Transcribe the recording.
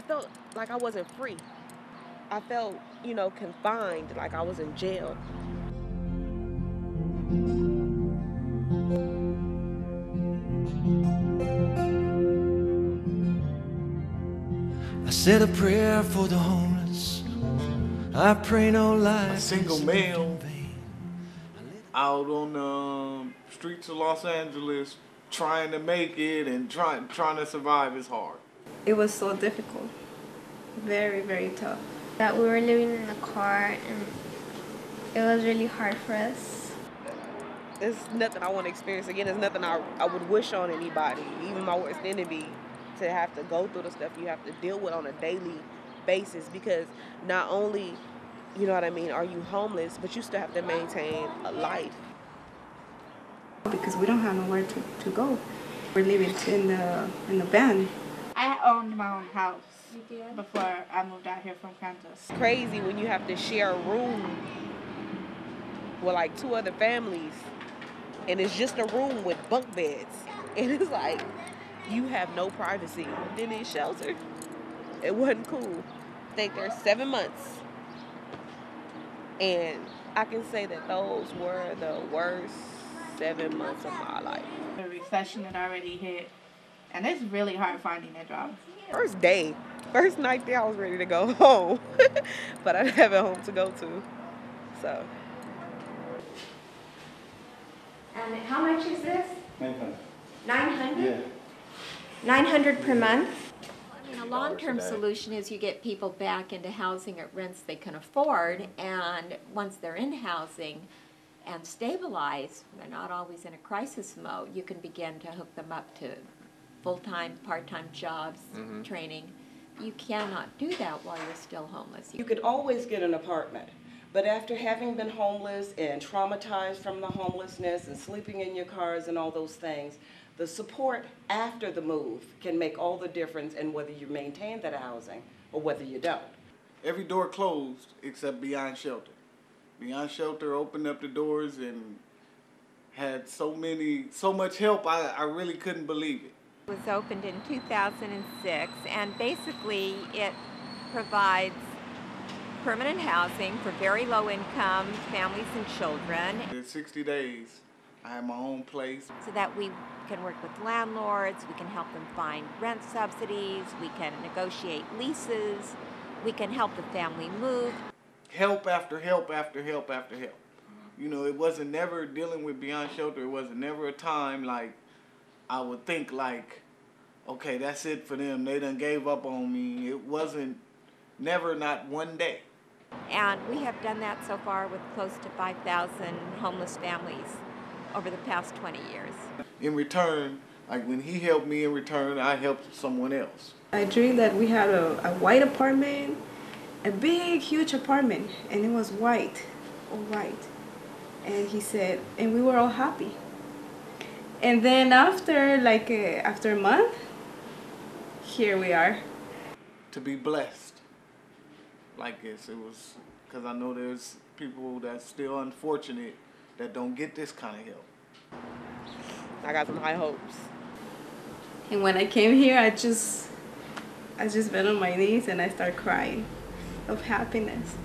felt like I wasn't free. I felt, confined, like I was in jail. I said a prayer for the homeless. I pray no life. A single male out on the streets of Los Angeles trying to make it and trying to survive is hard. It was so difficult. Very, very tough. That we were living in the car and it was really hard for us. It's nothing I want to experience again. It's nothing I would wish on anybody, even my worst enemy, to have to go through the stuff you have to deal with on a daily basis, because not only, are you homeless, but you still have to maintain a life. Because we don't have nowhere to go. We're living in the van. I owned my own house before I moved out here from Kansas. It's crazy when you have to share a room with like 2 other families, and it's just a room with bunk beds, and it's like you have no privacy. Then in shelter, it wasn't cool. I think there's 7 months, and I can say that those were the worst 7 months of my life. The recession had already hit, and it's really hard finding a job. First night there, I was ready to go home, but I didn't have a home to go to, so. And how much is this? 900. 900? Yeah. 900 per month? I mean, a long-term solution is you get people back into housing at rents they can afford, and once they're in housing and stabilized, they're not always in a crisis mode, you can begin to hook them up to full-time, part-time jobs, training. You cannot do that while you're still homeless. You could always get an apartment, but after having been homeless and traumatized from the homelessness and sleeping in your cars and all those things, the support after the move can make all the difference in whether you maintain that housing or whether you don't. Every door closed except Beyond Shelter. Beyond Shelter opened up the doors and had so much help, I really couldn't believe it. It was opened in 2006, and basically it provides permanent housing for very low-income families and children. In 60 days, I had my own place. So that we can work with landlords, we can help them find rent subsidies, we can negotiate leases, we can help the family move. Help after help after help after help. It wasn't never dealing with Beyond Shelter. It wasn't never a time like I would think like, okay, that's it for them. They done gave up on me. It wasn't never, not one day. And we have done that so far with close to 5,000 homeless families over the past 20 years. In return, like when he helped me in return, I helped someone else. I dreamed that we had a white apartment, a big, huge apartment, and it was white, all white. And he said, and we were all happy. And then after a month, here we are. To be blessed like this, it was, because I know there's people that's still unfortunate that don't get this kind of help. I got some high hopes. And when I came here, I just went on my knees and I started crying of happiness.